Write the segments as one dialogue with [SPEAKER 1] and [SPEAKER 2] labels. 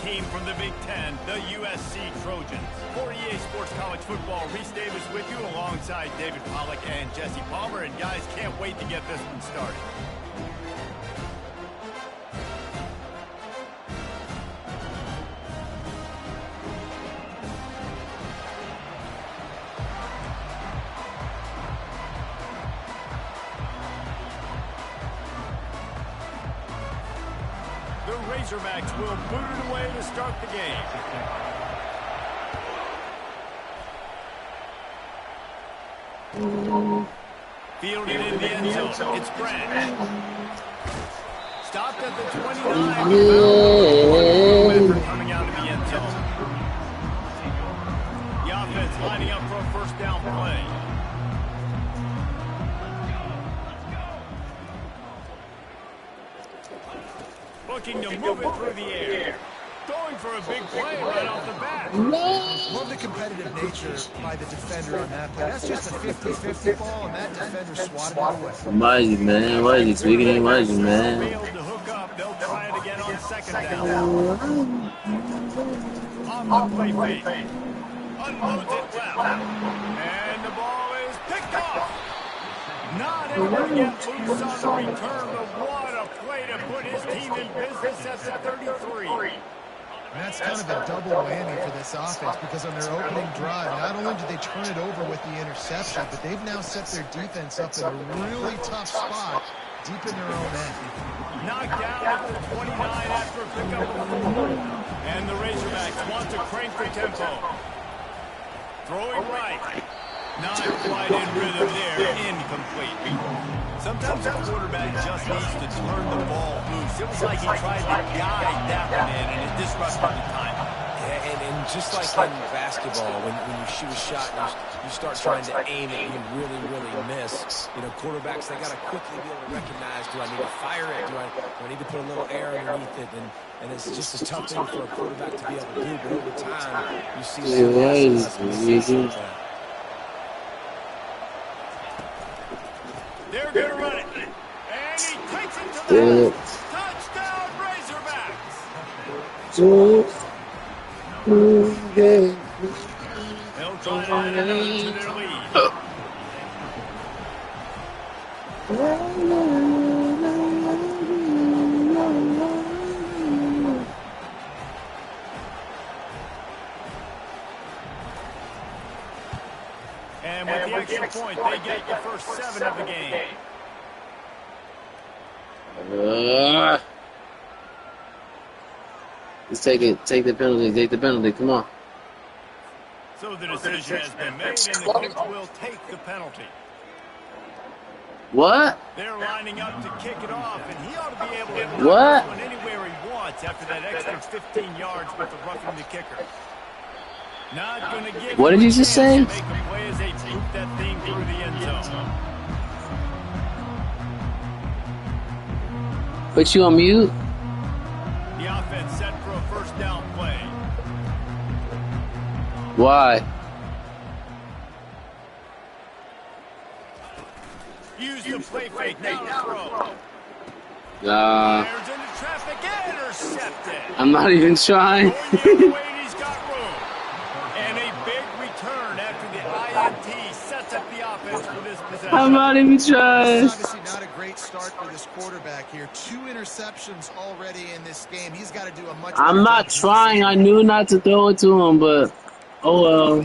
[SPEAKER 1] team from the Big Ten, the USC Trojans. For EA Sports College Football, Reese Davis with you alongside David Pollack and Jesse Palmer. And guys, can't wait to get this one started. Razorbacks will boot it away to start the game. Fielded in the end zone. It's Branch. Stopped at the 29. Yeah. Coming out of the end zone. The offense lining up for a first down play. Looking to move it through the air. Going for a big play right off the bat.
[SPEAKER 2] Love the competitive nature by the defender on that play. That's just a 50-50 ball, and that defender swatted it away.
[SPEAKER 3] Why is he, man? Why is he tweaking? Why is he, man?
[SPEAKER 1] Failed to hook up. They'll try it again on second down. On the play fake. Unloads it left. And the ball is picked off. Not able to get loose on the return, but what a play to put his team in business at the 33.
[SPEAKER 2] And that's kind of a double whammy for this offense, because on their opening drive, not only did they turn it over with the interception, but they've now set their defense up in a really tough spot deep in their own end.
[SPEAKER 1] Knocked down at the 29 after a pickup of 4. And the Razorbacks want to crank the tempo. Throwing right. Not quite in rhythm there. Incomplete. Sometimes a quarterback just needs to turn the ball loose. It was like he tried to guide that one in, and it disrupted the timing.
[SPEAKER 4] Yeah, and just like in basketball, when you shoot a shot and you start trying to aim it, you really miss. You know, quarterbacks, they got to quickly be able to recognize, do I need to fire it? Do I need to put a little air underneath it? And it's just a tough thing for a quarterback to be able to do. But over time, you see that.
[SPEAKER 1] They're going to run it. And he takes it to the house. Touchdown, Razorbacks. They'll try to add another to their lead. And with the extra point, they get the first 7 of the game.
[SPEAKER 3] Let's take it. Take the penalty. Take the penalty. Come on.
[SPEAKER 1] So the decision has been made, and the coach will take the penalty.
[SPEAKER 3] What?
[SPEAKER 1] They're lining up to kick it off, and he ought to be able to
[SPEAKER 3] What?
[SPEAKER 1] run this one anywhere he wants after that extra 15 yards with the roughing the kicker. Not going to give
[SPEAKER 3] what did you just say?
[SPEAKER 1] make a play as they boot that thing through the end zone.
[SPEAKER 3] Put you on mute?
[SPEAKER 1] The offense set for a first down play.
[SPEAKER 3] Why?
[SPEAKER 1] Use the play fake now to throw. Fires into traffic, intercepted.
[SPEAKER 3] I'm not even trying.
[SPEAKER 1] Going the other way, and he's got room. And a big return after the INT sets up the offense for this possession.
[SPEAKER 3] I'm not even trying.
[SPEAKER 2] It's obviously not a great start for this quarterback here. 2 interceptions already in this game. He's got to do a much better
[SPEAKER 3] I'm not
[SPEAKER 2] job.
[SPEAKER 3] trying. I knew not to throw it to him, but oh well.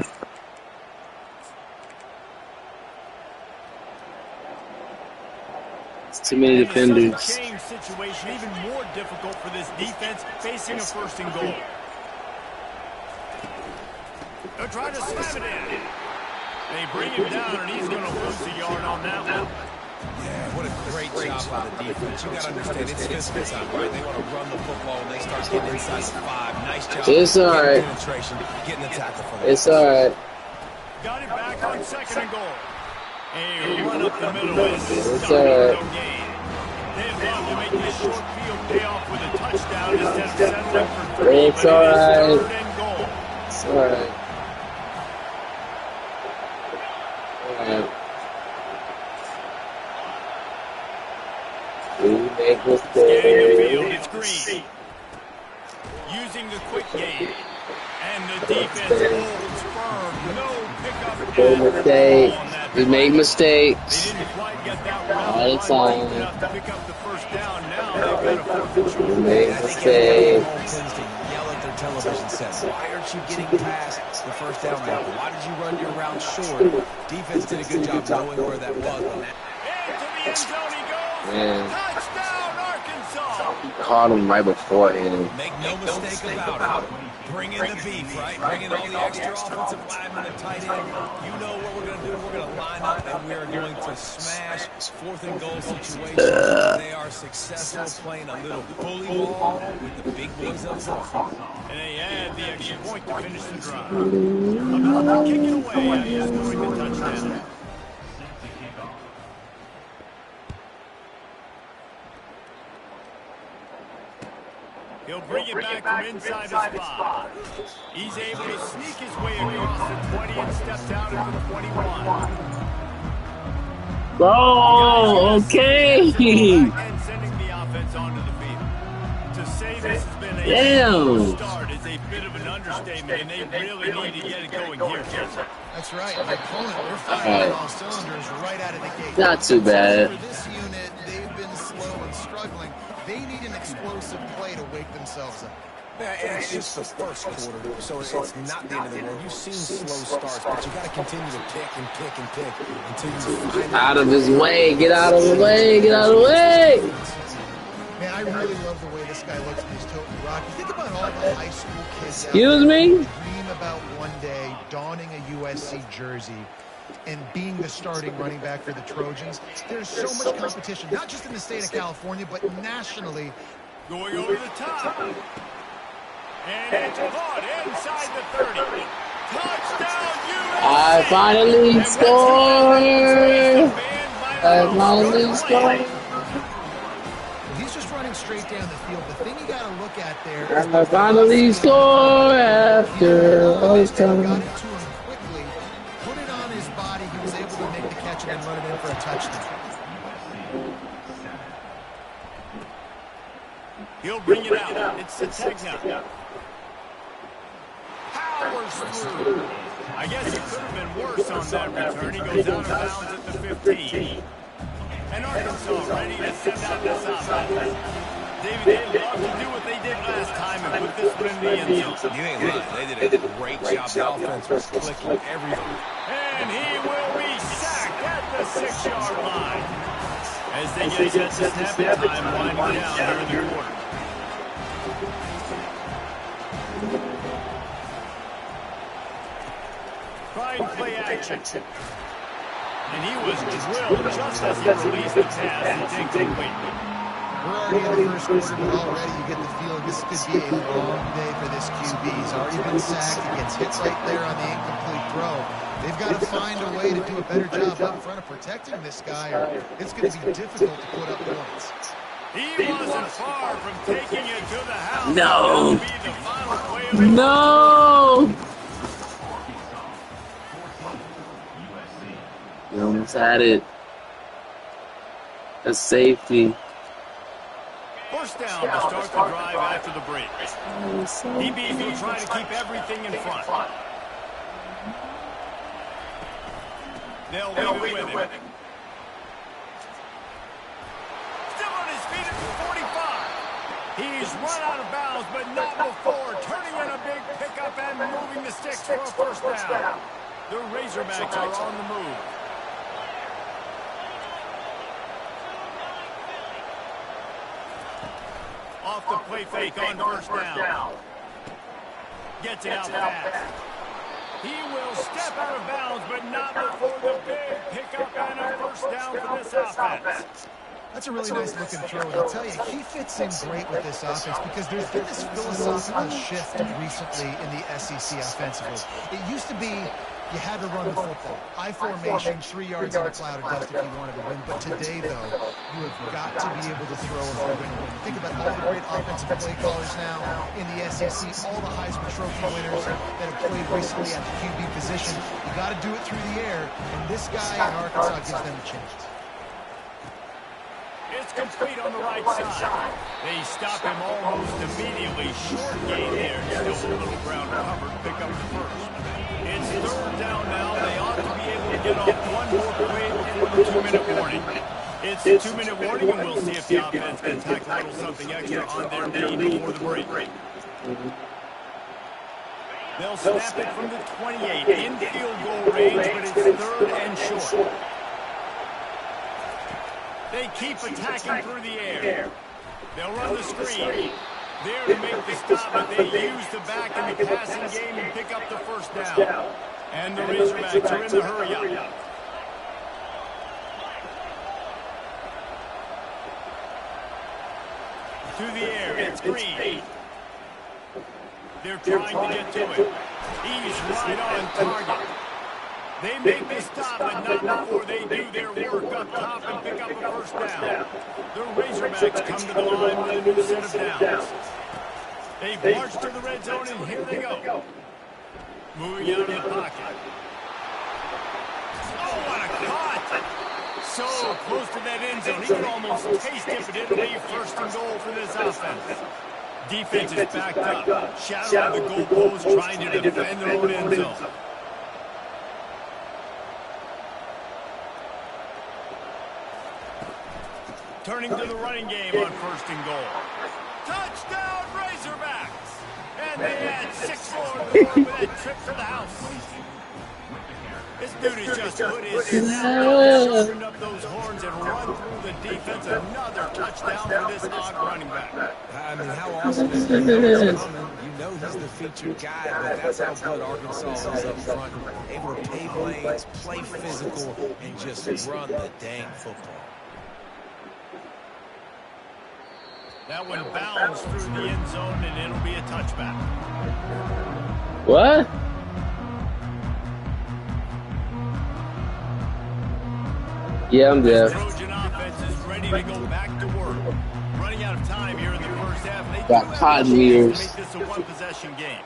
[SPEAKER 3] It's too many defenders.
[SPEAKER 1] Such a change situation, even more difficult for this defense facing a first and goal. They're trying to slam it in. They bring him down, and he's going to lose a yard on that one.
[SPEAKER 4] Yeah, what a great job by the defense. You got to understand, it's physical time, right? They want to run the football when they start getting inside the 5. Nice job.
[SPEAKER 3] It's all right.
[SPEAKER 4] Penetration, getting the tackle for them.
[SPEAKER 3] It's all right.
[SPEAKER 1] Got it back on second and goal. A run up the middle is
[SPEAKER 3] It's
[SPEAKER 1] stopping,
[SPEAKER 3] all right.
[SPEAKER 1] no gain. They'd love to make this short field pay off with a touchdown instead of settling for 3.
[SPEAKER 3] It's all right.
[SPEAKER 1] Third and goal.
[SPEAKER 3] It's all right. All right. We make
[SPEAKER 1] Scanning the field,
[SPEAKER 3] mistakes.
[SPEAKER 1] it's Green. Using forcing the quick game. And the defense holds firm. No pickup at all on that.
[SPEAKER 3] We make mistakes.
[SPEAKER 1] They didn't quite get that route
[SPEAKER 3] All the time.
[SPEAKER 1] deep enough to pick up the first down. Now they've got a fourth and short.
[SPEAKER 3] We make
[SPEAKER 4] I think
[SPEAKER 3] mistakes.
[SPEAKER 4] everyone tends to yell at their television set. Why aren't you getting past the first down route? Why did you run your route short? Defense did a good job knowing where that was.
[SPEAKER 1] Into the end zone he goes.
[SPEAKER 3] Man.
[SPEAKER 1] Touchdown, Arkansas.
[SPEAKER 3] Caught him right before him.
[SPEAKER 4] Make no mistake about it. Bring in the beef, right? Bring in all the extra offensive linemen and tight end. You know what we're going to do. We're going to line up and we are going to smash fourth and goal situations. They are successful playing a little bully ball with the big boys up front.
[SPEAKER 1] And they add the extra point to finish the drive. About to kick it away after scoring the touchdown. He'll bring it back from inside the spot. He's able to sneak his way across the 20 and steps out into the 21.
[SPEAKER 3] Bro, okay.
[SPEAKER 1] And sending the offense onto the field. To say this has been a slow start is a bit of an understatement, and they really need to get it going here, Jesse.
[SPEAKER 2] That's right. The opponent, they're firing on all cylinders right out of the gate.
[SPEAKER 3] Not too bad.
[SPEAKER 2] For this unit, they've been slow and struggling. They need an explosive play to wake themselves up.
[SPEAKER 4] Yeah, and it's just the first quarter, so it's not the end of the world. You've seen slow starts, but you got to continue to pick and pick and pick until you find
[SPEAKER 3] Out of his way. Get out of the way. Get out of the way.
[SPEAKER 2] Man, I really love the way this guy looks when he's toting the rock. You think about all the high school kids out
[SPEAKER 3] Excuse
[SPEAKER 2] there
[SPEAKER 3] me?
[SPEAKER 2] who dream about one day donning a USC jersey and being the starting running back for the Trojans. There's so much competition, not just in the state of California, but nationally.
[SPEAKER 1] Going over the top. And it's caught inside the 30. Touchdown, USC!
[SPEAKER 3] I finally scored. I finally scored.
[SPEAKER 2] He's just running straight down the field. The thing you got to look at there is
[SPEAKER 3] I finally scored after all this time.
[SPEAKER 2] got it to him quickly, put it on his body. He was able to make the catch and then run it in for a touchdown.
[SPEAKER 1] He'll bring it out. It's Sategna. Powers through. I guess it could have been worse on that return. He goes out of bounds at the 15. And Arkansas ready to send out this offense. David, they'd love to do what they did last time and put this one in the end zone.
[SPEAKER 4] You ain't lying. They did a great job. The offense was clicking everything.
[SPEAKER 1] And he will be sacked at the 6-yard line. As they get set to snap it, time winding down during the quarter. Trying play action. And he was drilled just as he released the pass. He takes it late.
[SPEAKER 2] We're already in the first quarter, but already you get the feeling this could be a long day for this QB. He's already been sacked. He gets hit right there on the incomplete throw. They've got to find a way to do a better job up front of protecting this guy, or it's going to be difficult to put up points.
[SPEAKER 1] He wasn't far from taking it to the house.
[SPEAKER 3] No.
[SPEAKER 1] That would be the final play of the
[SPEAKER 3] No. You almost had it. A safety.
[SPEAKER 1] First down to start the drive after the break. DBs will try to keep everything in front. They'll leave it with him. Still on his feet at the 45. He's run out of bounds, but not before turning in a big pickup and moving the sticks for a first down. The Razorbacks are on the move. Off the play fake on first down. Gets it out fast. He will step out of bounds, but not before the big pickup and a first down for this offense.
[SPEAKER 2] That's a really nice looking throw, and I'll tell you, he fits in great with this offense because there's been this philosophical shift recently in the SEC offensively. It used to be you had to run the football. I formation, 3 yards in a cloud of dust if you wanted to win. But today, though, you have got to be able to throw if you're going to win. Think about all the great offensive play callers now in the SEC, all the Heisman Trophy winners that have played recently at the QB position. You got to do it through the air, and this guy in Arkansas gives them a chance.
[SPEAKER 1] It's It's complete on the right side. They stop him almost immediately. Short gain there. Still a little ground covered. Pick up the first. It's third down now. They ought to be able to get off one more play before the 2-minute warning. It's a 2-minute warning, and we'll see if the offense can tack a little something extra on their knee before the break. They'll snap it from the 28 in field goal range, but it's third and short. They keep attacking through the air. They'll run the screen. There to make the stop, but they use the back in the passing game and pick up the first down. And the Razorbacks are in the hurry-up. Through the air, it's Green. They're trying to get to him. He's right on target. They make the stop, but not before they do their work up top and pick up a first down. The Razorbacks come to the line with a new set of downs. They march to the red zone, and here they go. Moving out of the pocket. Oh, what a cut! So close to that end zone. He can almost taste it, but it'll be first and goal for this offense. Defense is backed up. Shadow of the goalpost, trying to defend their own end zone. Turning to the running game on first and goal. Touchdown, Razorbacks! And they add 6 more to the board with that trip to the house. This dude has just put his sharpened up those horns and run through the defense. Another touchdown for this odd running back.
[SPEAKER 4] I mean, how awesome is he? You know he's the featured guy, but that's how good Arkansas is up front. Able to pave lanes, play physical, and just run the dang football.
[SPEAKER 1] That one bounds through the end zone, and it'll be a touchback.
[SPEAKER 3] What? Yeah, I'm there.
[SPEAKER 1] The Trojan offense is ready to go back to work. Running out of time here in the first half. They
[SPEAKER 3] Got caught in the ears.
[SPEAKER 1] make this a one-possession game.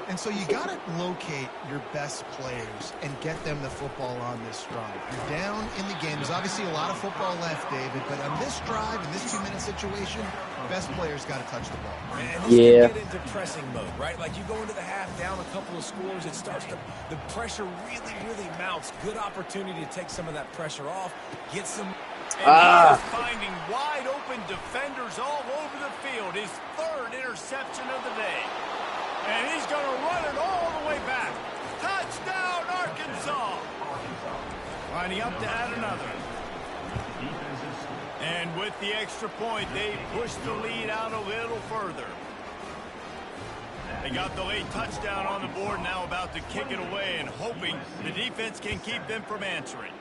[SPEAKER 2] And so you got to locate your best players and get them the football on this drive. You're down in the game. There's obviously a lot of football left, David, but on this drive, in this 2-minute situation, best players got to touch the ball.
[SPEAKER 4] And this can get into pressing mode, right? Like you go into the half down a couple of scores, it starts to, the pressure really mounts. Good opportunity to take some of that pressure off, get some.
[SPEAKER 1] And he is finding wide open defenders all over the field. His third interception of the day. And he's going to run it all the way back. Touchdown, Arkansas. Lining up to add another. And with the extra point, they push the lead out a little further. They got the late touchdown on the board, now about to kick it away and hoping the defense can keep them from answering.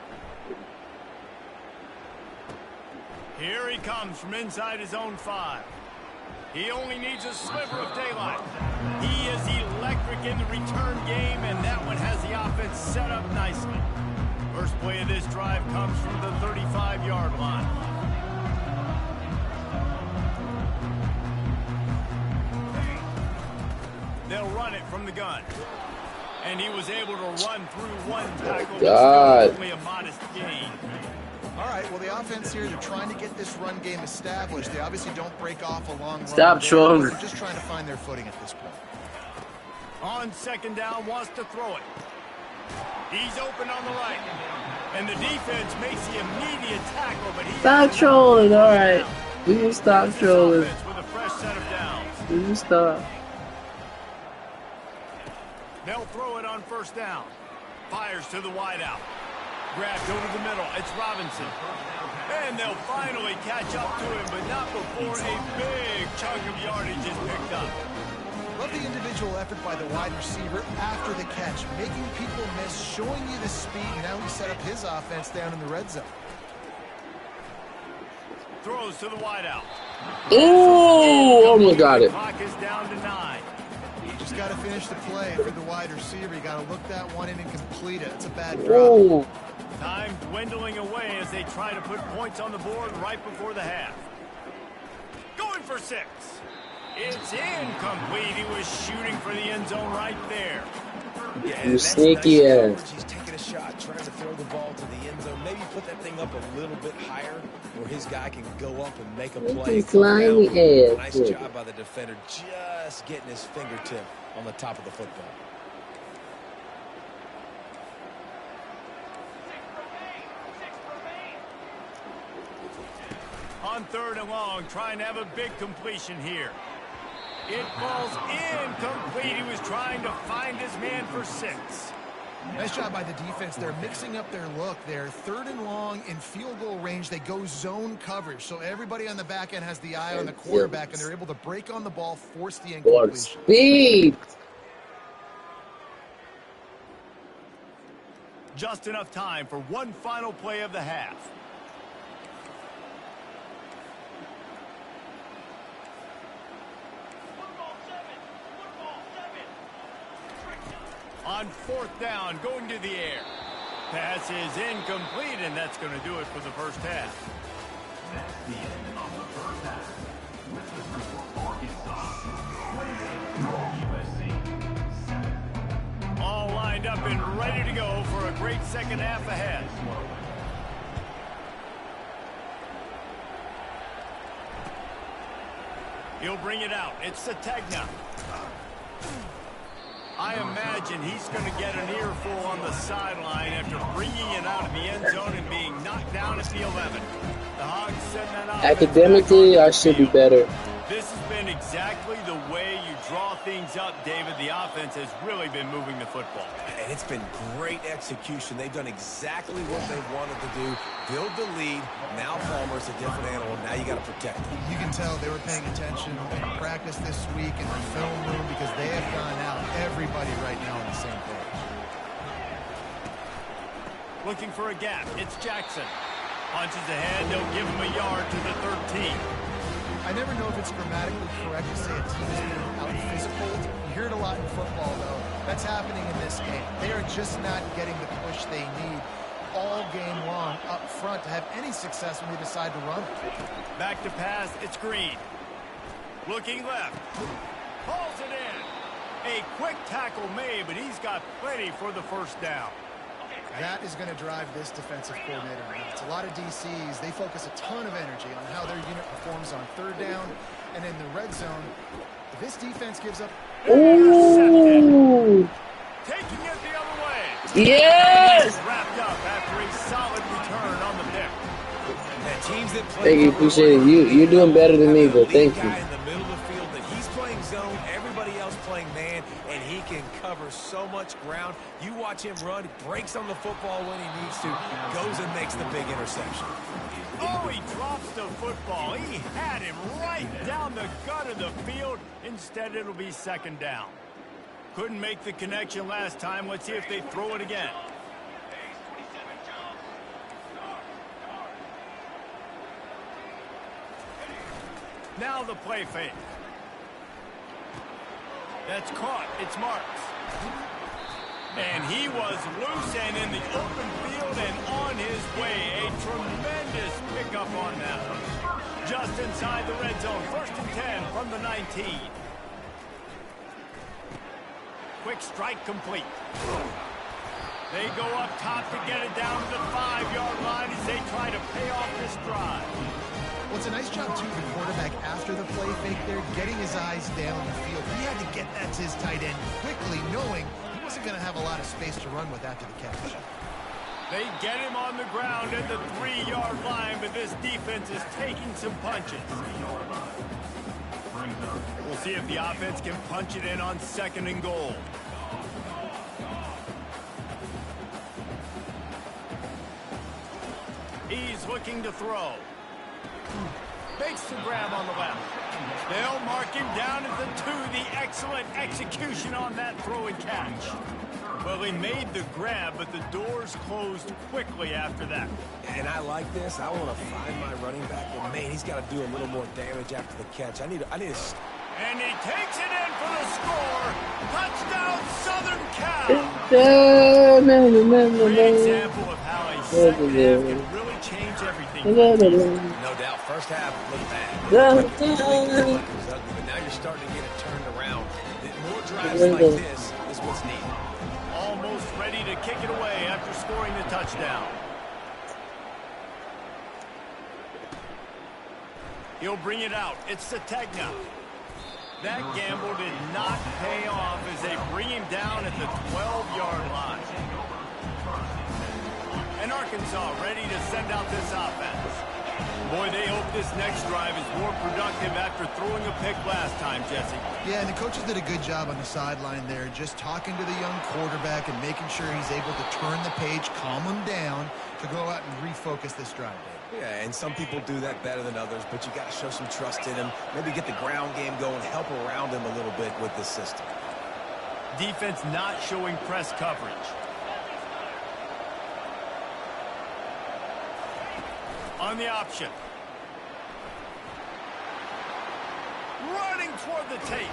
[SPEAKER 1] Here he comes from inside his own 5. He only needs a sliver of daylight. He is electric in the return game, and that one has the offense set up nicely. First play of this drive comes from the 35-yard line. They'll run it from the gun. And he was able to run through one tackle. Only a modest gain.
[SPEAKER 2] All right, well, the offense here, they're trying to get this run game established. They obviously don't break off a long run.
[SPEAKER 3] Stop trolling.
[SPEAKER 2] They're just trying to find their footing at this point.
[SPEAKER 1] On second down, wants to throw it. He's open on the right. And the defense makes the immediate tackle, but he...
[SPEAKER 3] Stop trolling, all right. We will stop trolling.
[SPEAKER 1] With a fresh set of downs.
[SPEAKER 3] We will stop.
[SPEAKER 1] They'll throw it on first down. Fires to the wideout. Grabbed over the middle. It's Robinson. And they'll finally catch up to him, but not before a big chunk of yardage is picked up.
[SPEAKER 2] Love the individual effort by the wide receiver after the catch, making people miss, showing you the speed. Now he set up his offense down in the red zone.
[SPEAKER 1] Throws to the wideout.
[SPEAKER 3] Oh, almost got it.
[SPEAKER 1] Clock is down to 9.
[SPEAKER 2] You just got to finish the play for the wide receiver. You got to look that one in and complete it. It's a bad drop.
[SPEAKER 3] Oh.
[SPEAKER 1] Time dwindling away as they try to put points on the board right before the half. Going for 6. It's incomplete. He was shooting for the end zone right there.
[SPEAKER 3] You sneaky ass.
[SPEAKER 4] He's taking a shot, trying to throw the ball to the end zone. Maybe put that thing up a little bit higher where his guy can go up and make a play.
[SPEAKER 3] Slimy ass.
[SPEAKER 4] Nice job by the defender just getting his fingertip on the top of the football.
[SPEAKER 1] On 3rd and long, trying to have a big completion here. It falls incomplete. He was trying to find his man for 6.
[SPEAKER 2] Nice job by the defense. They're mixing up their look. They're 3rd and long in field goal range. They go zone coverage. So everybody on the back end has the eye on the quarterback, and they're able to break on the ball, force the incompletion.
[SPEAKER 3] Speed.
[SPEAKER 1] Just enough time for one final play of the half. On 4th down, going to the air. Pass is incomplete, and that's going to do it for the first half.
[SPEAKER 5] That's the end of the first half. With the score, Arkansas 28, USC 7.
[SPEAKER 1] All lined up and ready to go for a great second half ahead. He'll bring it out. It's Sategna. I imagine he's going to get an earful on the sideline after bringing it out of the end zone and being knocked down at the 11. The Hogs send that out.
[SPEAKER 3] Academically, I should be better.
[SPEAKER 1] This has been exactly the way you draw things up, David. The offense has really been moving the football.
[SPEAKER 4] And it's been great execution. They've done exactly what they wanted to do. Build the lead. Now Palmer's a different animal. Now you got to protect him.
[SPEAKER 2] You can tell they were paying attention in practice this week in the film room because they have gone out. Everybody right now on the same page.
[SPEAKER 1] Looking for a gap. It's Jackson. Punches ahead. They'll give him a yard to the 13.
[SPEAKER 2] I never know if it's grammatically correct to say a team is being out physical. You hear it a lot in football, though. That's happening in this game. They are just not getting the push they need all game long up front to have any success when they decide to run it.
[SPEAKER 1] Back to pass. It's Green. Looking left. Pulls it in. A quick tackle made, but he's got plenty for the first down.
[SPEAKER 2] That is going to drive this defensive coordinator. It's a lot of DCs. They focus a ton of energy on how their unit performs on 3rd down and in the red zone. If this defense gives up...
[SPEAKER 3] Ooh.
[SPEAKER 1] Taking it the other way.
[SPEAKER 3] Yes!
[SPEAKER 1] Wrapped up after a solid return on the pick.
[SPEAKER 4] And teams that play
[SPEAKER 3] Thank you, appreciate it. You're doing better than me, but thank you.
[SPEAKER 4] guy in the middle of the field that he's playing zone, everybody else playing man, and he can cover so much ground. You watch him run, breaks on the football when he needs to, goes and makes the big interception.
[SPEAKER 1] Oh, he drops the football. He had him right down the gut of the field. Instead, it'll be 2nd down. Couldn't make the connection last time. Let's see if they throw it again. Now the play fake. That's caught. It's Marks. And he was loose and in the open field and on his way. A tremendous pickup on that one. Just inside the red zone. 1st and 10 from the 19. Quick strike complete. They go up top to get it down to the 5-yard line as they try to pay off this drive.
[SPEAKER 2] Well, it's a nice job, too, the quarterback after the play fake there, getting his eyes down the field. He had to get that to his tight end quickly, knowing he wasn't going to have a lot of space to run with after the catch.
[SPEAKER 1] They get him on the ground at the 3-yard line, but this defense is taking some punches. We'll see if the offense can punch it in on 2nd and goal. He's looking to throw. Makes the grab on the left. They'll mark him down at the 2. The excellent execution on that throw and catch. Well, he made the grab, but the doors closed quickly after that.
[SPEAKER 4] And I like this. I want to find my running back, but man, he's got to do a little more damage after the catch. I need to.
[SPEAKER 1] And he takes it in for the score. Touchdown, Southern Cal. Great example of how a second half can really change everything.
[SPEAKER 4] No doubt. First half looked bad. But now you're starting to get it turned around. More drives like this is what's needed.
[SPEAKER 1] All almost ready to kick it away after scoring the touchdown. He'll bring it out. It's Sategna. That gamble did not pay off as they bring him down at the 12-yard line. And Arkansas ready to send out this offense. Boy, they hope this next drive is more productive after throwing a pick last time, Jesse.
[SPEAKER 2] Yeah, and the coaches did a good job on the sideline there, just talking to the young quarterback and making sure he's able to turn the page, calm him down to go out and refocus this drive.
[SPEAKER 4] Yeah, and some people do that better than others, but you got to show some trust in him. Maybe get the ground game going, help around him a little bit with this system.
[SPEAKER 1] Defense not showing press coverage. On the option. Running toward the tape.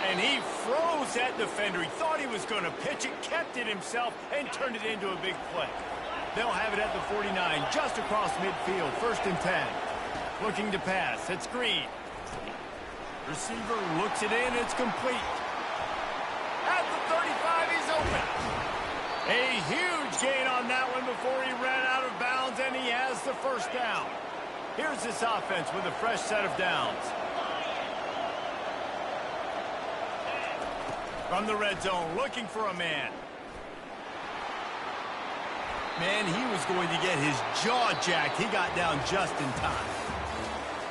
[SPEAKER 1] And he froze that defender. He thought he was going to pitch it, kept it himself, and turned it into a big play. They'll have it at the 49, just across midfield, 1st and 10. Looking to pass. It's Green. Receiver looks it in. It's complete. At the 35, he's open. A huge gain on that one before he ran out of bounds, and he has the 1st down. Here's this offense with a fresh set of downs. From the red zone, looking for a man. Man, he was going to get his jaw jacked. He got down just in time.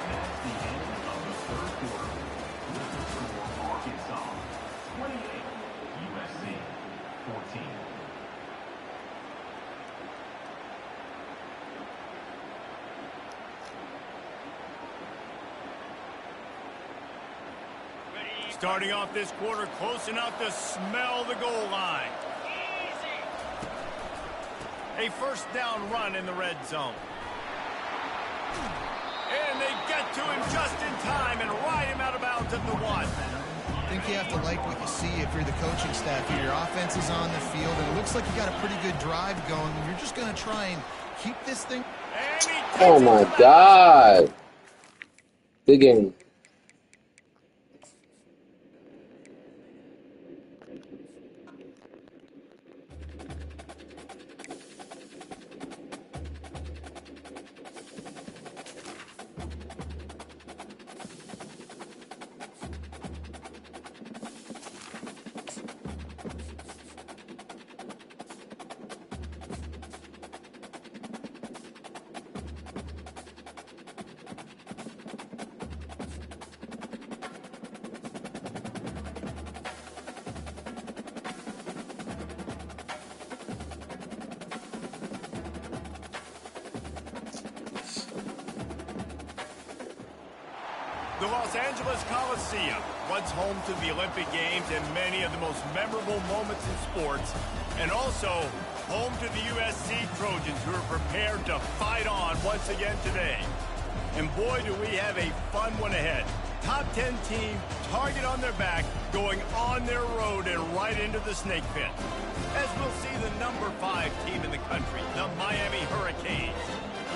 [SPEAKER 5] That's the end of the 3rd quarter. With the score, Arkansas 28, USC 14.
[SPEAKER 1] Starting off this quarter, close enough to smell the goal line. A 1st down run in the red zone. And they get to him just in time and ride him out of bounds at the 1.
[SPEAKER 2] I think you have to like what you see if you're the coaching staff here. Your offense is on the field, and it looks like you got a pretty good drive going. And you're just going to try and keep this thing.
[SPEAKER 1] And he takes
[SPEAKER 3] Oh
[SPEAKER 1] it to
[SPEAKER 3] my
[SPEAKER 1] the-
[SPEAKER 3] God. Good game.
[SPEAKER 1] The Los Angeles Coliseum, once home to the Olympic Games and many of the most memorable moments in sports, and also home to the USC Trojans, who are prepared to fight on once again today. And boy, do we have a fun one ahead. Top 10 team, target on their back, going on their road and right into the snake pit. As we'll see the number 5 team in the country, the Miami Hurricanes,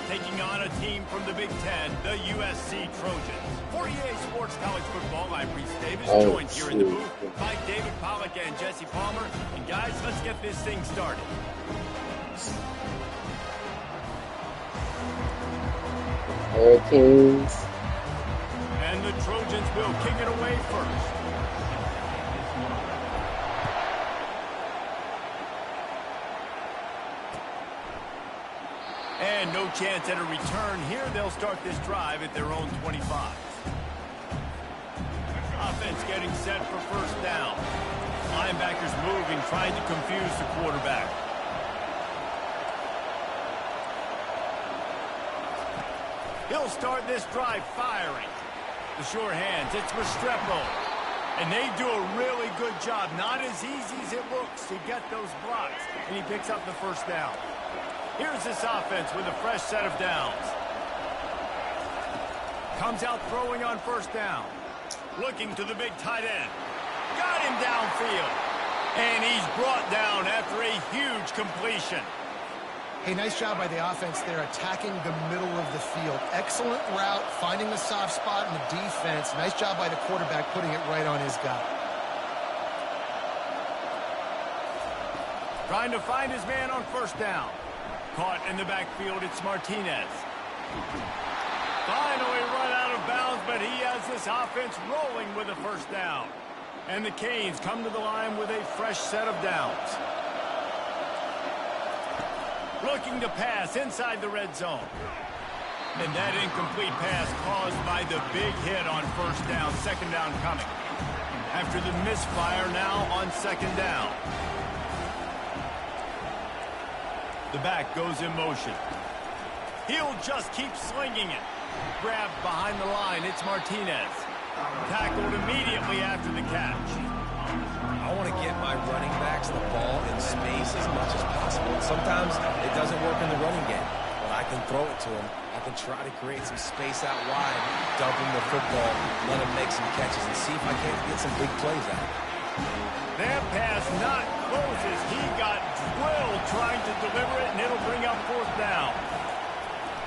[SPEAKER 1] taking on a team from the Big Ten, the USC Trojans. For EA Sports College Football, I'm Reese Davis, joined here in the booth by David Pollack and Jesse Palmer. And guys, let's get this thing started.
[SPEAKER 3] Hurricanes.
[SPEAKER 1] And the Trojans will kick it away first. And no chance at a return here. They'll start this drive at their own 25. Offense getting set for 1st down. Linebackers moving, trying to confuse the quarterback. He'll start this drive firing. The sure hands, it's Restrepo. And they do a really good job. Not as easy as it looks to get those blocks. And he picks up the 1st down. Here's this offense with a fresh set of downs. Comes out throwing on 1st down. Looking to the big tight end. Got him downfield. And he's brought down after a huge completion.
[SPEAKER 2] Hey, nice job by the offense there, attacking the middle of the field. Excellent route, finding the soft spot in the defense. Nice job by the quarterback putting it right on his guy.
[SPEAKER 1] Trying to find his man on first down. Caught in the backfield, it's Martinez. Finally run out of bounds, but he has this offense rolling with a first down. And the Canes come to the line with a fresh set of downs. Looking to pass inside the red zone. And that incomplete pass caused by the big hit on first down, second down coming. After the misfire, now on second down. The back goes in motion. He'll just keep slinging it. Grabbed behind the line, it's Martinez. Tackled immediately after the catch.
[SPEAKER 4] I want to get my running backs the ball in space as much as possible. Sometimes it doesn't work in the running game, but I can throw it to them. I can try to create some space out wide, dump him the football, let him make some catches, and see if I can't get some big plays out.
[SPEAKER 1] That pass not closes. He got drilled trying to deliver it, and it'll bring up fourth down.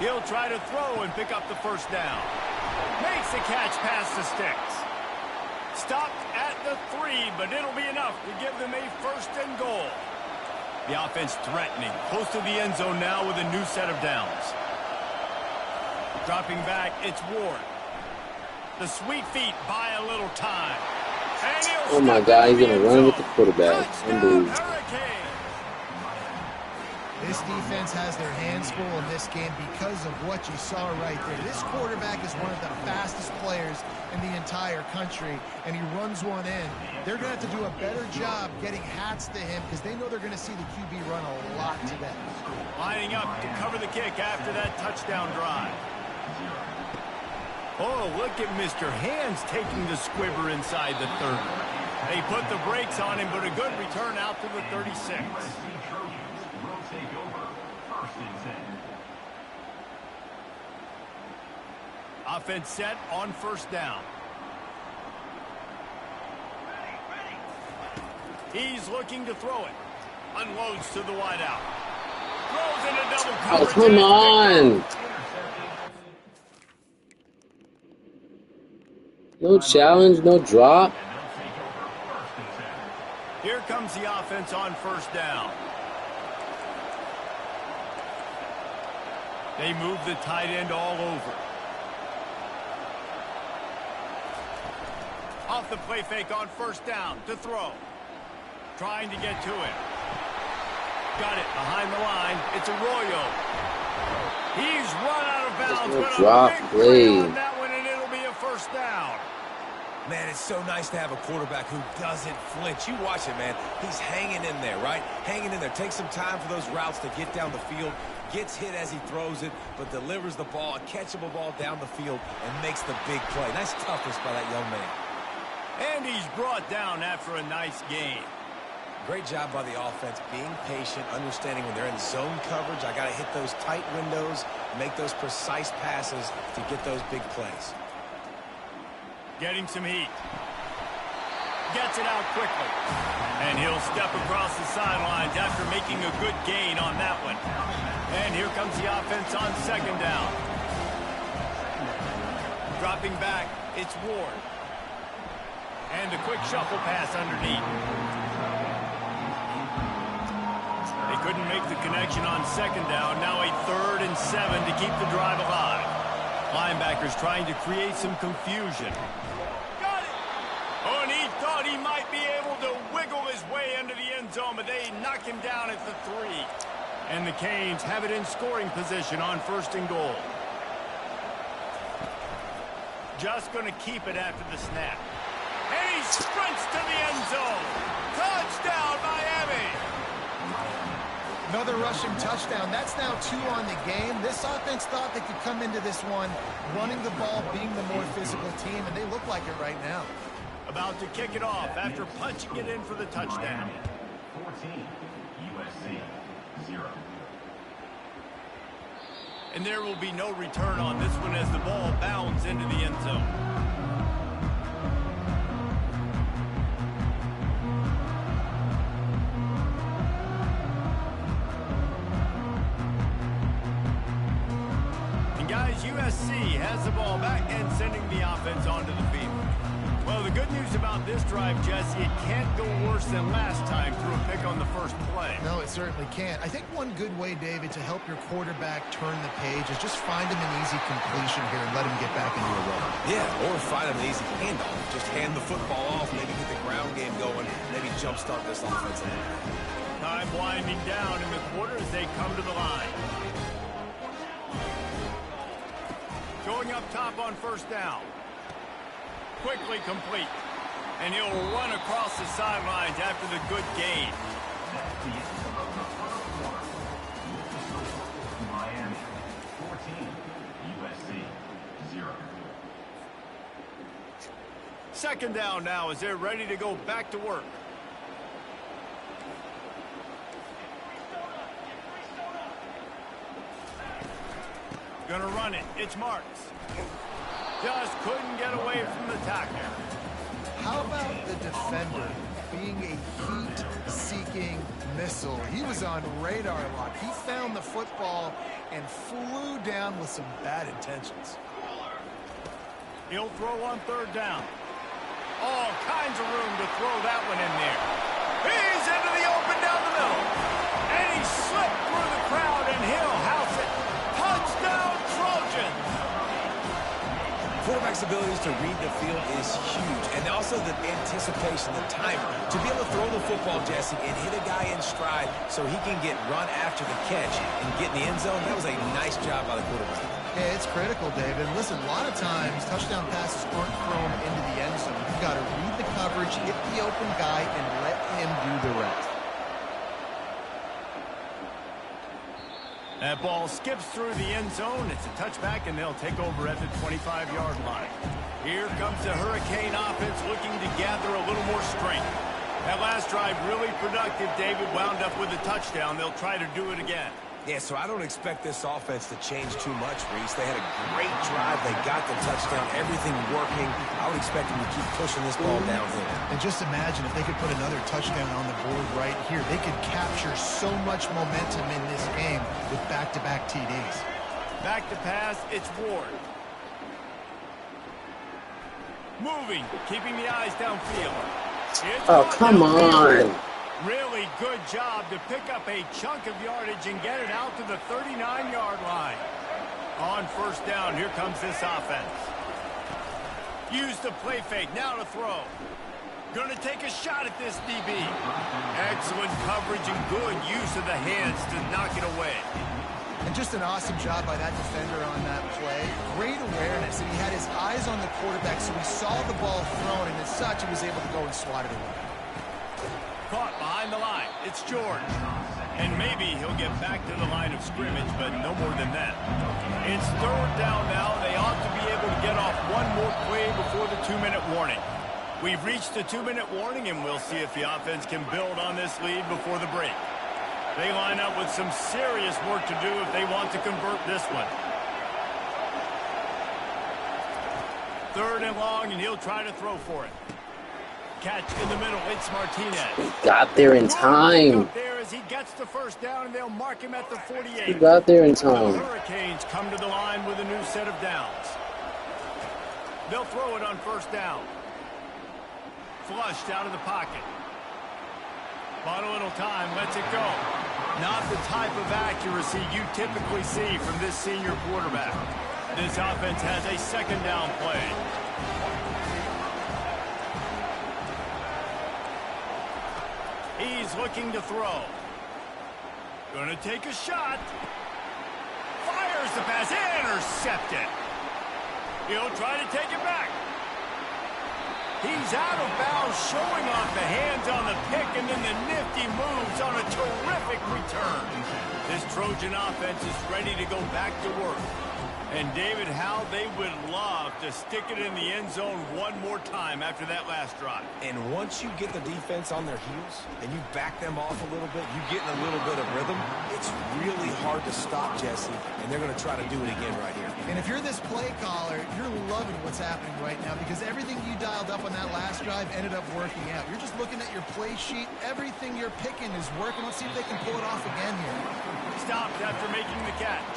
[SPEAKER 1] He'll try to throw and pick up the first down. Makes the catch past the sticks. Stopped at the 3, but it'll be enough to give them a first and goal. The offense threatening. Close to the end zone now with a new set of downs. Dropping back, it's Ward. The sweet feet buy a little time. And he'll
[SPEAKER 3] Oh my God, he's gonna run with the quarterback. Unbelievable.
[SPEAKER 1] Hurricane.
[SPEAKER 2] This defense has their hands full in this game because of what you saw right there. This quarterback is one of the fastest players in the entire country, and he runs one in. They're going to have to do a better job getting hats to him because they know they're going to see the QB run a lot today.
[SPEAKER 1] Lining up to cover the kick after that touchdown drive. Oh, look at Mr. Hands taking the squibber inside the 30. They put the brakes on him, but a good return out to the 36. Offense set on first down. He's looking to throw it. Unloads to the wideout. Throws into double coverage.
[SPEAKER 3] Oh, come on. No challenge, no drop.
[SPEAKER 1] Here comes the offense on first down. They move the tight end all over. Off the play fake on first down to throw. Trying to get to it. Got it behind the line. It's Arroyo. He's run out of bounds.
[SPEAKER 3] No
[SPEAKER 1] But
[SPEAKER 3] drop
[SPEAKER 1] a big
[SPEAKER 3] play.
[SPEAKER 1] play on that one, and it'll be a first down.
[SPEAKER 4] Man, it's so nice to have a quarterback who doesn't flinch. You watch it, man. He's hanging in there, right? Hanging in there. Takes some time for those routes to get down the field. Gets hit as he throws it, but delivers the ball, a catchable ball down the field, and makes the big play. Nice toughness by that young man.
[SPEAKER 1] And he's brought down after a nice game.
[SPEAKER 4] Great job by the offense, being patient, understanding when they're in zone coverage, I got to hit those tight windows, make those precise passes to get those big plays.
[SPEAKER 1] Getting some heat. Gets it out quickly. And he'll step across the sidelines after making a good gain on that one. And here comes the offense on second down. Dropping back, it's Ward. And a quick shuffle pass underneath. They couldn't make the connection on second down. Now a 3rd and 7 to keep the drive alive. Linebackers trying to create some confusion. Got it! Oh, and he thought he might be able to wiggle his way into the end zone, but they knock him down at the 3. And the Canes have it in scoring position on first and goal. Just going to keep it after the snap. And he sprints to the end zone. Touchdown, Miami!
[SPEAKER 2] Another rushing touchdown. That's now 2 on the game. This offense thought they could come into this one running the ball, being the more physical team, and they look like it right now.
[SPEAKER 1] About to kick it off after punching it in for the touchdown.
[SPEAKER 5] 14, USC 0.
[SPEAKER 1] And there will be no return on this one as the ball bounds into the end zone. And guys, USC has the ball back and sending the offense onto the field. Well, the good news about this drive, Jesse, it can't go worse than last time through a pick on the first play.
[SPEAKER 2] No, it certainly can't. I think one good way, David, to help your quarterback turn the page is just find him an easy completion here and let him get back into a rhythm.
[SPEAKER 4] Yeah, or find him an easy handoff. Just hand the football off, maybe get the ground game going, maybe jumpstart this offense a little bit.
[SPEAKER 1] Time winding down in the quarter as they come to the line. Going up top on first down. Quickly complete. And he'll run across the sidelines after the good gain.
[SPEAKER 5] That's the end of the first quarter. Miami 14, USC 0.
[SPEAKER 1] Second down now as they're ready to go back to work. Gonna run it. It's Marks. Just couldn't get away from the tackle.
[SPEAKER 2] How about the defender being a heat-seeking missile? He was on radar lock. He found the football and flew down with some bad intentions.
[SPEAKER 1] He'll throw on third down. All kinds of room to throw that one in there. He's into the open down the middle. And he slipped through the crowd and he'll house it. Touchdown Trojans!
[SPEAKER 4] Quarterback's abilities to read the field is huge, and also the anticipation, the timing. To be able to throw the football, Jesse, and hit a guy in stride so he can get run after the catch and get in the end zone, that was a nice job by the quarterback.
[SPEAKER 2] Yeah, it's critical, David. Listen, a lot of times, touchdown passes aren't thrown into the end zone. You've got to read the coverage, hit the open guy, and let him do the rest.
[SPEAKER 1] That ball skips through the end zone. It's a touchback, and they'll take over at the 25-yard line. Here comes the Hurricane offense looking to gather a little more strength. That last drive really productive. David wound up with a touchdown. They'll try to do it again.
[SPEAKER 4] Yeah, so I don't expect this offense to change too much, Reese. They had a great drive. They got the touchdown, everything working. I would expect them to keep pushing this ball downhill.
[SPEAKER 2] And just imagine if they could put another touchdown on the board right here. They could capture so much momentum in this game with back-to-back TDs.
[SPEAKER 1] Back to pass, it's Ward. Moving, keeping the eyes downfield.
[SPEAKER 3] Oh, come on.
[SPEAKER 1] Really good job to pick up a chunk of yardage and get it out to the 39-yard line. On first down, here comes this offense. Use the play fake, now to throw. Going to take a shot at this DB. Excellent coverage and good use of the hands to knock it away.
[SPEAKER 2] And just an awesome job by that defender on that play. Great awareness, and he had his eyes on the quarterback, so he saw the ball thrown, and as such, he was able to go and swat it away.
[SPEAKER 1] Caught behind the line. It's George. And maybe he'll get back to the line of scrimmage, but no more than that. It's third down now. They ought to be able to get off one more play before the 2-minute warning. We've reached the 2-minute warning, and we'll see if the offense can build on this lead before the break. They line up with some serious work to do if they want to convert this one. Third and long, and he'll try to throw for it. Catch in the middle, it's Martinez.
[SPEAKER 3] Got there in time.
[SPEAKER 1] There as he gets the first down, and they'll mark him at the 48.
[SPEAKER 3] He got there in
[SPEAKER 1] The
[SPEAKER 3] time.
[SPEAKER 1] Hurricanes come to the line with a new set of downs. They'll throw it on first down. Flushed out of the pocket. Bought a little time, lets it go. Not the type of accuracy you typically see from this senior quarterback. This offense has a second down play. He's looking to throw. Gonna take a shot. Fires the pass. Intercepted. He'll try to take it back. He's out of bounds, showing off the hands on the pick, and then the nifty moves on a terrific return. This Trojan offense is ready to go back to work. And, David, how they would love to stick it in the end zone one more time after that last drive.
[SPEAKER 4] And once you get the defense on their heels and you back them off a little bit, you get in a little bit of rhythm, it's really hard to stop, Jesse, and they're going to try to do it again right here.
[SPEAKER 2] And if you're this play caller, you're loving what's happening right now because everything you dialed up on that last drive ended up working out. You're just looking at your play sheet. Everything you're picking is working. Let's see if they can pull it off again here.
[SPEAKER 1] Stopped after making the catch.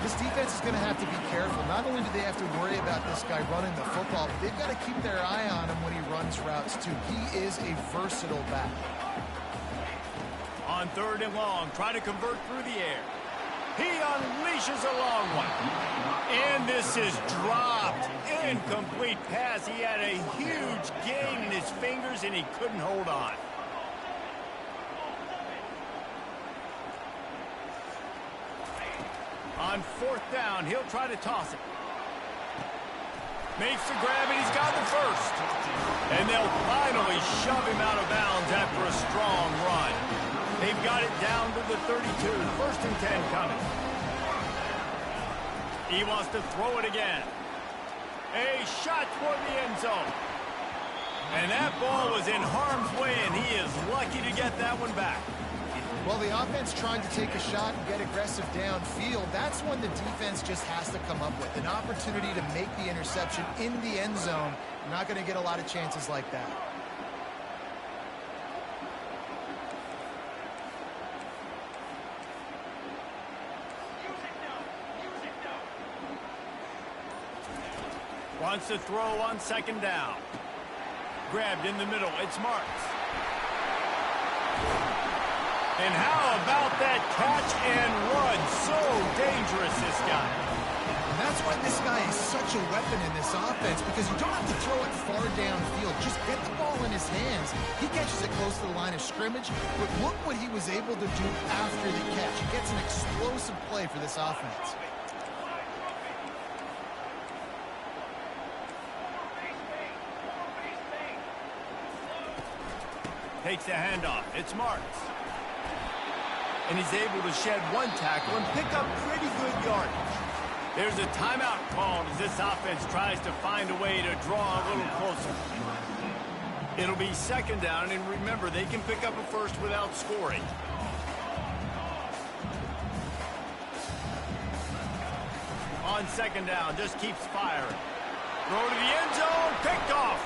[SPEAKER 2] This defense is going to have to be careful. Not only do they have to worry about this guy running the football, but they've got to keep their eye on him when he runs routes too. He is a versatile back.
[SPEAKER 1] On 3rd and long, trying to convert through the air. He unleashes a long one. And this is dropped. Incomplete pass. He had a huge gain in his fingers, and he couldn't hold on. On 4th down, he'll try to toss it. Makes the grab, and he's got the first. And they'll finally shove him out of bounds after a strong run. They've got it down to the 32. 1st and 10 coming. He wants to throw it again. A shot toward the end zone. And that ball was in harm's way, and he is lucky to get that one back.
[SPEAKER 2] Well, the offense trying to take a shot and get aggressive downfield. That's when the defense just has to come up with an opportunity to make the interception in the end zone. You're not going to get a lot of chances like that.
[SPEAKER 1] Wants to throw on 2nd down. Grabbed in the middle. It's Marks. And how about that catch and run? So dangerous, this guy.
[SPEAKER 2] And that's why this guy is such a weapon in this offense, because you don't have to throw it far downfield. Just get the ball in his hands. He catches it close to the line of scrimmage, but look what he was able to do after the catch. He gets an explosive play for this offense.
[SPEAKER 1] Takes the handoff. It's Marks. And he's able to shed one tackle and pick up pretty good yardage. There's a timeout called as this offense tries to find a way to draw a little closer. It'll be 2nd down, and remember, they can pick up a first without scoring. On 2nd down, just keeps firing. Throw to the end zone, picked off.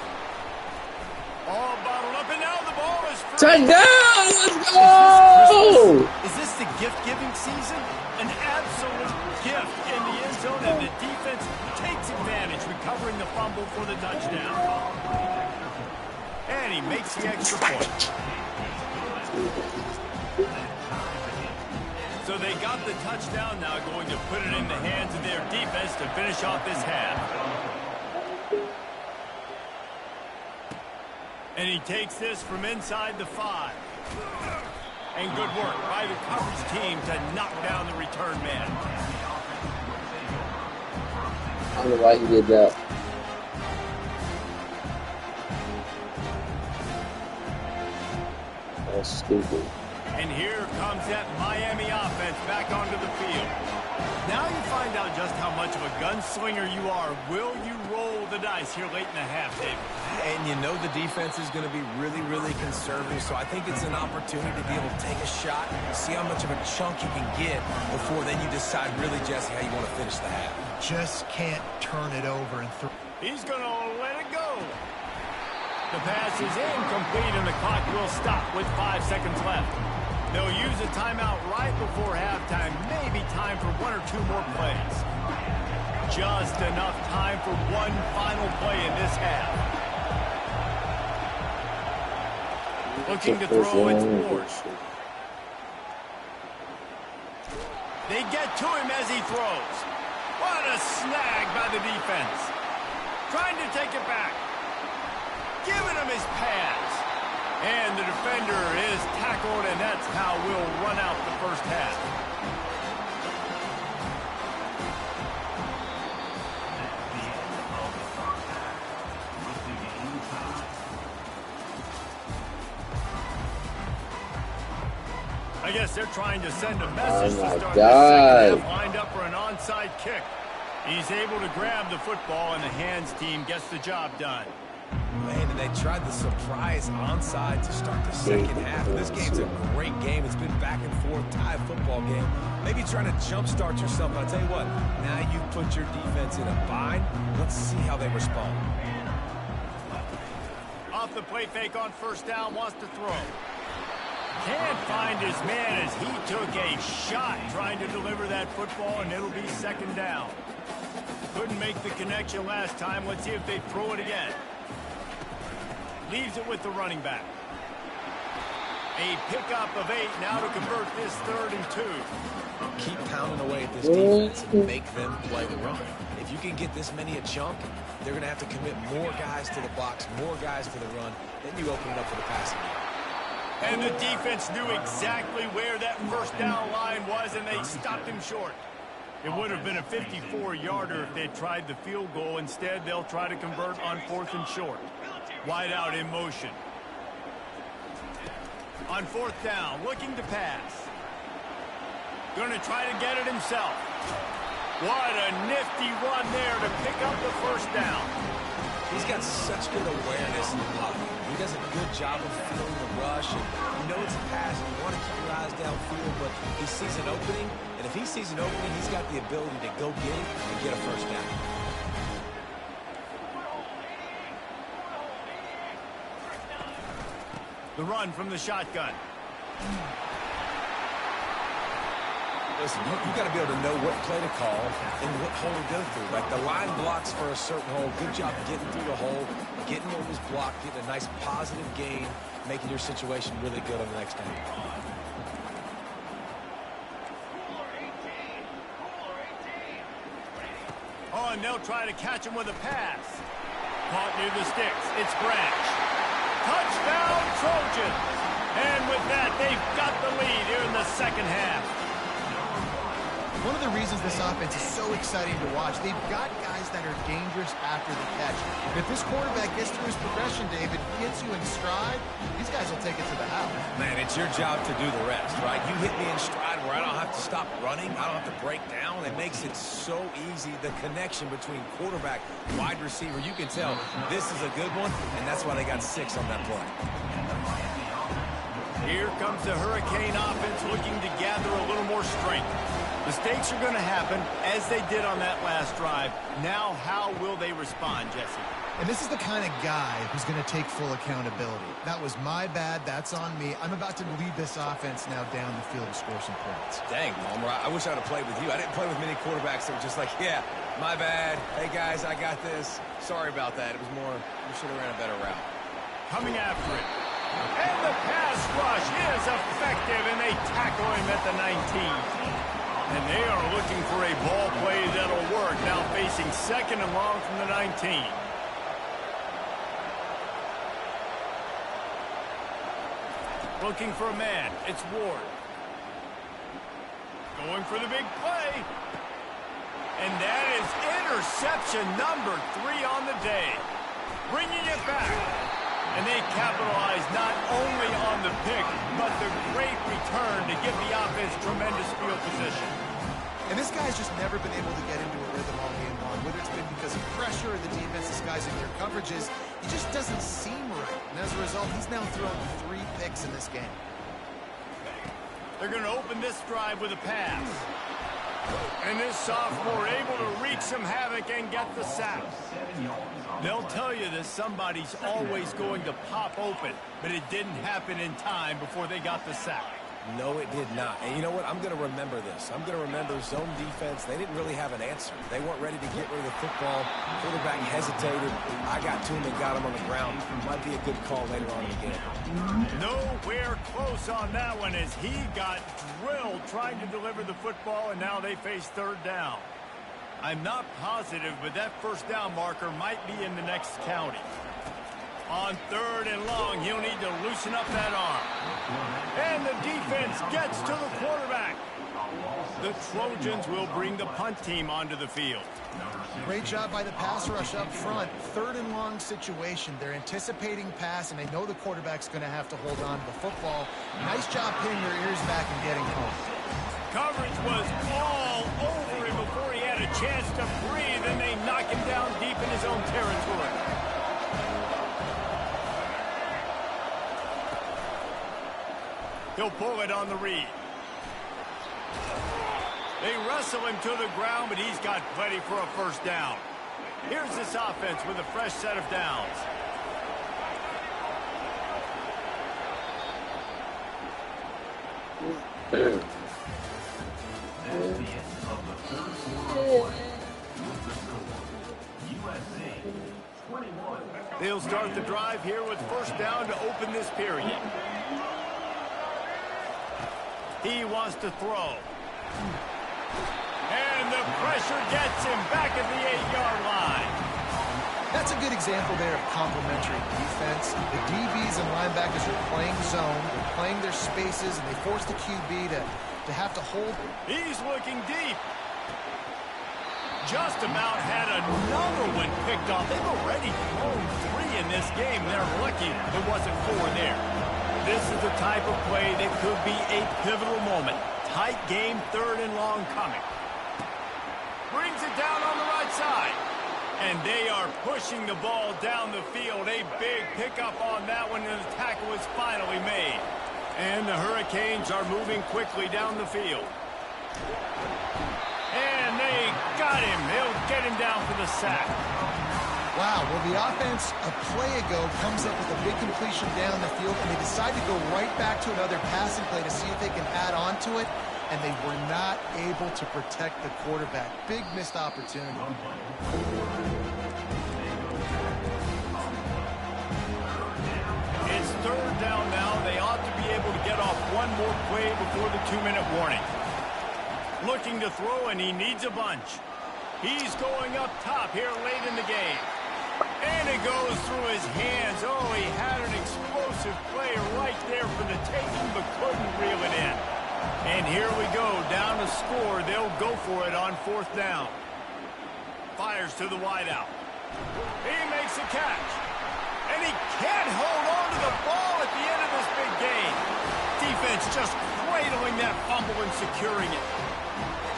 [SPEAKER 1] All bottled up, and now the ball is free.
[SPEAKER 3] Touchdown! Let's go!
[SPEAKER 1] Is this the gift-giving season? An absolute gift in the end zone, and the defense takes advantage, recovering the fumble for the touchdown. And he makes the extra point. So they got the touchdown, now going to put it in the hands of their defense to finish off this half. And he takes this from inside the 5. And good work by the coverage team to knock down the return man.
[SPEAKER 3] I don't know why he did that. That's stupid.
[SPEAKER 1] And here comes that Miami offense back onto the field. Now you find out just how much of a gunslinger you are. Will you roll the dice here late in the half, David?
[SPEAKER 4] And you know the defense is going to be really, really conservative, so I think it's an opportunity to be able to take a shot, see how much of a chunk you can get before then you decide really, Jesse, how you want to finish the half.
[SPEAKER 2] Just can't turn it over and throw.
[SPEAKER 1] He's going to let it go. The pass is incomplete, and the clock will stop with 5 seconds left. They'll use a timeout right before halftime. Maybe time for 1 or 2 more plays. Just enough time for one final play in this half. Looking to throw, it's Ward. They get to him as he throws. What a snag by the defense. Trying to take it back. Giving him his pass. And the defender is tackled, and that's how we'll run out the first half. I guess they're trying to send a message to start the second half, lined up for an onside kick. He's able to grab the football, and the hands team gets the job done.
[SPEAKER 4] Man, and they tried the surprise onside to start the second half. This game's a great game. It's been back and forth, tie football game. Maybe trying to jumpstart yourself. I'll tell you what, now you put your defense in a bind. Let's see how they respond.
[SPEAKER 1] Off the play fake on first down, wants to throw. Can't find his man as he took a shot trying to deliver that football, and it'll be second down. Couldn't make the connection last time. Let's see if they throw it again. Leaves it with the running back. A pickup of 8 now to convert this 3rd and 2.
[SPEAKER 4] Keep pounding away at this defense and make them play the run. If you can get this many a chunk, they're going to have to commit more guys to the box, more guys to the run. Then you open it up for the passing game.
[SPEAKER 1] And the defense knew exactly where that first down line was, and they stopped him short. It would have been a 54-yarder if they tried the field goal. Instead, they'll try to convert on 4th and short. Wide out in motion. On 4th down, looking to pass. Going to try to get it himself. What a nifty run there to pick up the first down.
[SPEAKER 4] He's got such good awareness in the pocket. He does a good job of feeling the rush, and you know it's a pass, and you want to keep your eyes downfield, but he sees an opening, and if he sees an opening, he's got the ability to go get it and get a first down.
[SPEAKER 1] The run from the shotgun.
[SPEAKER 4] Listen, you got to be able to know what play to call and what hole to go through. Like the line blocks for a certain hole. Good job getting through the hole, getting what was blocked, getting a nice positive gain, making your situation really good on the next time.
[SPEAKER 1] Oh, and they'll try to catch him with a pass. Caught near the sticks. It's Branch. Touchdown, Trojans. And with that, they've got the lead here in the second half.
[SPEAKER 2] One of the reasons this offense is so exciting to watch, they've got guys that are dangerous after the catch. And if this quarterback gets through his progression, David, gets you in stride, these guys will take it to the house.
[SPEAKER 4] Man, it's your job to do the rest, right? You hit me in stride where I don't have to stop running. I don't have to break down. It makes it so easy. The connection between quarterback, wide receiver, you can tell this is a good one, and that's why they got 6 on that play.
[SPEAKER 1] Here comes the Hurricane offense looking to gather a little more strength. Mistakes are going to happen, as they did on that last drive. Now, how will they respond, Jesse?
[SPEAKER 2] And this is the kind of guy who's going to take full accountability. That was my bad. That's on me. I'm about to lead this offense now down the field to score some points.
[SPEAKER 4] Dang, Palmer, I wish I'd have played with you. I didn't play with many quarterbacks that were just like, yeah, my bad. Hey, guys, I got this. Sorry about that. It was more, we should have ran a better route.
[SPEAKER 1] Coming after it. And the pass rush is effective, and they tackle him at the 19. And they are looking for a ball play that'll work. Now facing 2nd and long from the 19. Looking for a man. It's Ward. Going for the big play. And that is interception number 3 on the day. Bringing it back. And they capitalize not only on the pick, but the great return to give the offense tremendous field position.
[SPEAKER 2] And this guy's just never been able to get into a rhythm all game long, whether it's been because of pressure or the defense disguising their coverages. He just doesn't seem right. And as a result, he's now thrown 3 picks in this game.
[SPEAKER 1] They're going to open this drive with a pass. And this sophomore able to wreak some havoc and get the sack. They'll tell you that somebody's always going to pop open, but it didn't happen in time before they got the sack.
[SPEAKER 4] No, it did not. And you know what? I'm going to remember this. I'm going to remember zone defense. They didn't really have an answer. They weren't ready to get rid of the football. Quarterback hesitated. I got to him and got him on the ground. Might be a good call later on in the game.
[SPEAKER 1] Nowhere close on that one as he got drilled trying to deliver the football, and now they face 3rd down. I'm not positive, but that first down marker might be in the next county. On 3rd and long, he'll need to loosen up that arm. And the defense gets to the quarterback. The Trojans will bring the punt team onto the field.
[SPEAKER 2] Great job by the pass rush up front. 3rd and long situation. They're anticipating pass, and they know the quarterback's going to have to hold on to the football. Nice job pinning their ears back and getting home.
[SPEAKER 1] Coverage was all over him before he had a chance to breathe, and they knock him down deep in his own territory. He'll pull it on the read. They wrestle him to the ground, but he's got plenty for a first down. Here's this offense with a fresh set of downs.
[SPEAKER 5] That's the end of the third quarter. With the score, USA 21.
[SPEAKER 1] They'll start the drive here with first down to open this period. He wants to throw. And the pressure gets him back at the 8-yard line.
[SPEAKER 2] That's a good example there of complementary defense. The DBs and linebackers are playing zone, they're playing their spaces, and they force the QB to have to hold.
[SPEAKER 1] He's looking deep. Just about had another one picked off. They've already thrown 3 in this game. They're lucky there wasn't 4 there. This is the type of play that could be a pivotal moment. Tight game, 3rd and long coming. Brings it down on the right side. And they are pushing the ball down the field. A big pickup on that one, and the tackle is finally made. And the Hurricanes are moving quickly down the field. And they got him. They'll get him down for the sack.
[SPEAKER 2] Wow, well, the offense a play ago comes up with a big completion down the field, and they decide to go right back to another passing play to see if they can add on to it, and they were not able to protect the quarterback. Big missed opportunity.
[SPEAKER 1] It's 3rd down now. They ought to be able to get off one more play before the 2-minute warning. Looking to throw, and he needs a bunch. He's going up top here late in the game. And it goes through his hands. Oh, he had an explosive play right there for the taking, but couldn't reel it in. And here we go, down to score. They'll go for it on 4th down. Fires to the wideout. He makes a catch. And he can't hold on to the ball at the end of this big game. Defense just cradling that fumble and securing it.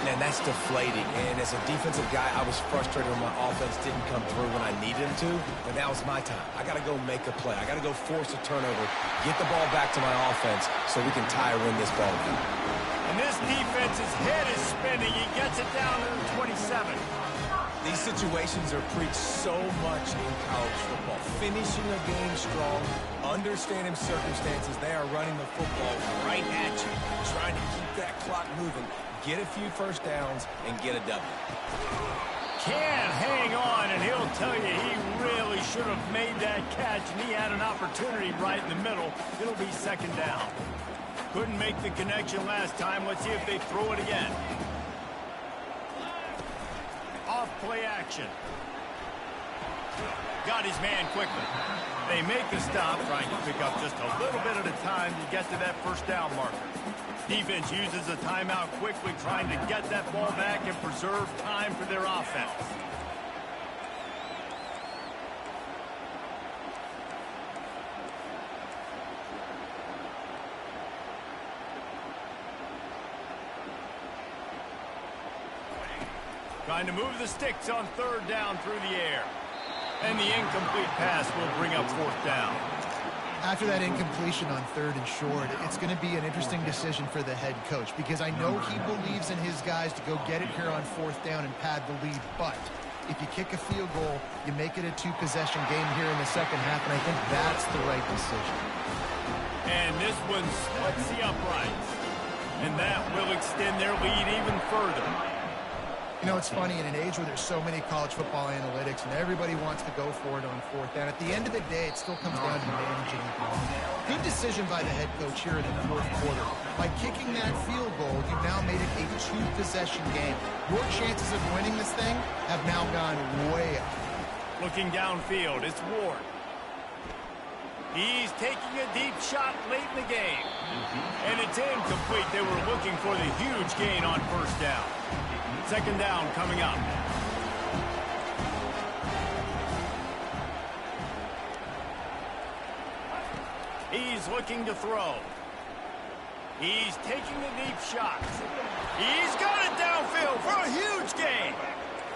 [SPEAKER 4] And that's deflating. And as a defensive guy, I was frustrated when my offense didn't come through when I needed him to. But now it's my time. I got to go make a play. I got to go force a turnover, get the ball back to my offense so we can tie or win this ball game.
[SPEAKER 1] And this defense's head is spinning. He gets it down to the 27.
[SPEAKER 4] These situations are preached so much in college football. Finishing a game strong, understanding circumstances. They are running the football right at you, trying to keep that clock moving, get a few first downs, and get a W.
[SPEAKER 1] Can't hang on, and he'll tell you he really should have made that catch, and he had an opportunity right in the middle. It'll be 2nd down. Couldn't make the connection last time. Let's see if they throw it again. Off play action. Got his man quickly. They make the stop, trying to pick up just a little bit at a time to get to that first down marker. Defense uses a timeout quickly, trying to get that ball back and preserve time for their offense. Trying to move the sticks on 3rd down through the air. And the incomplete pass will bring up 4th down.
[SPEAKER 2] After that incompletion on 3rd and short, it's going to be an interesting decision for the head coach, because I know he believes in his guys to go get it here on 4th down and pad the lead. But if you kick a field goal, you make it a 2-possession game here in the 2nd half, and I think that's the right decision.
[SPEAKER 1] And this one splits the uprights. And that will extend their lead even further.
[SPEAKER 2] You know, it's funny, in an age where there's so many college football analytics and everybody wants to go for it on 4th down, at the end of the day, it still comes down to managing the ball. Good decision by the head coach here in the 4th quarter. By kicking that field goal, you've now made it a 2-possession game. Your chances of winning this thing have now gone way up.
[SPEAKER 1] Looking downfield, it's Ward. He's taking a deep shot late in the game. And it's incomplete. They were looking for the huge gain on 1st down. 2nd down coming up. He's looking to throw. He's taking the deep shot. He's got it downfield for a huge gain.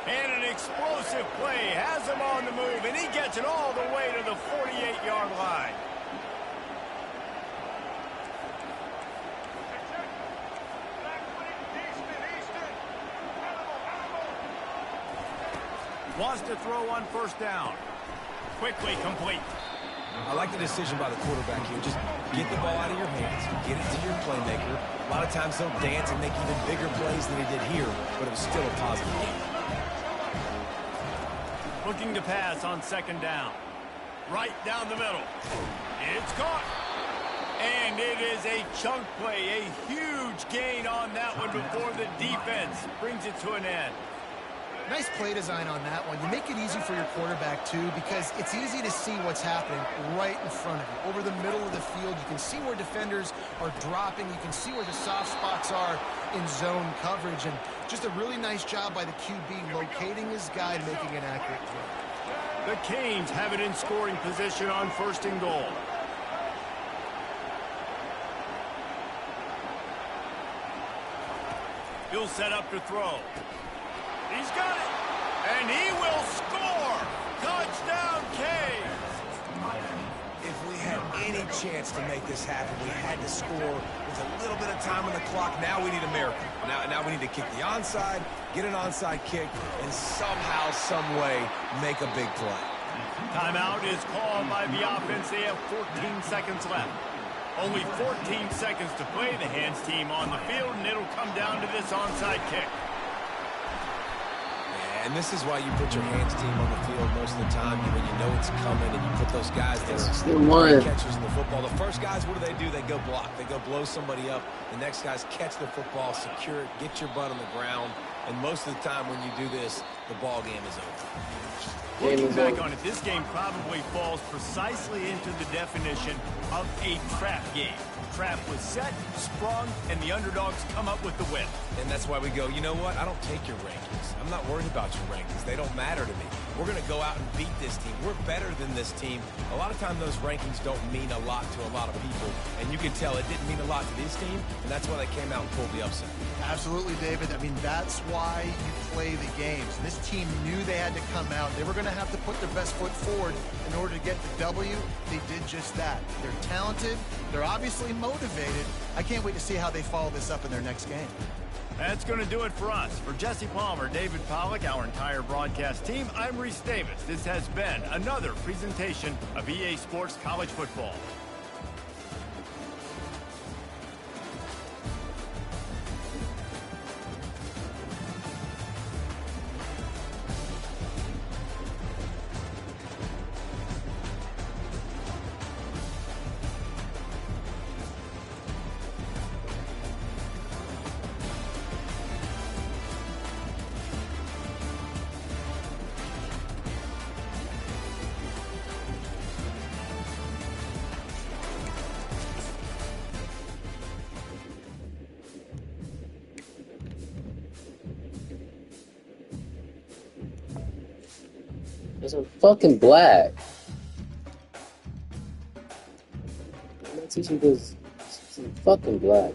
[SPEAKER 1] And an explosive play has him on the move, and he gets it all the way to the 48-yard line. Wants to throw on first down. Quickly complete.
[SPEAKER 4] I like the decision by the quarterback here. Just get the ball out of your hands, get it to your playmaker. A lot of times he'll dance and make even bigger plays than he did here, but it was still a positive game.
[SPEAKER 1] Looking to pass on second down. Right down the middle. It's caught. And it is a chunk play, a huge gain on that one before the defense brings it to an end.
[SPEAKER 2] Nice play design on that one. You make it easy for your quarterback, too, because it's easy to see what's happening right in front of you. Over the middle of the field, you can see where defenders are dropping. You can see where the soft spots are in zone coverage. And just a really nice job by the QB locating his guy and making an accurate throw.
[SPEAKER 1] The Canes have it in scoring position on first and goal. He'll set up to throw. He's got it. And he will score. Touchdown, Canes.
[SPEAKER 4] If we had any chance to make this happen, we had to score with a little bit of time on the clock. Now we need a miracle. Now we need to kick the onside, get an onside kick, and somehow, some way, make a big play.
[SPEAKER 1] Timeout is called by the offense. They have 14 seconds left. Only 14 seconds to play. The hands team on the field, and it'll come down to this onside kick.
[SPEAKER 4] And this is why you put your hands team on the field most of the time when you know it's coming, and you put those guys that are great catchers in the football. The first guys, what do? They go block. They go blow somebody up. The next guys catch the football, secure it, get your butt on the ground. And most of the time when you do this, the ball game is over.
[SPEAKER 1] Looking back on it, this game probably falls precisely into the definition of a trap game. Trap was set, sprung, and the underdogs come up with the win.
[SPEAKER 4] And that's why we go, you know what? I don't take your rankings. I'm not worried about your rankings. They don't matter to me. We're going to go out and beat this team. We're better than this team. A lot of times those rankings don't mean a lot to a lot of people. And you can tell it didn't mean a lot to this team, and that's why they came out and pulled the upset.
[SPEAKER 2] Absolutely, David. I mean, that's why you play the games. This team knew they had to come out. They were going to have to put their best foot forward in order to get the W. They did just that. They're talented. They're obviously motivated. I can't wait to see how they follow this up in their next game.
[SPEAKER 1] That's going to do it for us. For Jesse Palmer, David Pollack, our entire broadcast team, I'm Reese Davis. This has been another presentation of EA Sports College Football.
[SPEAKER 3] It's a fucking black. I'm not teaching this. It's fucking black.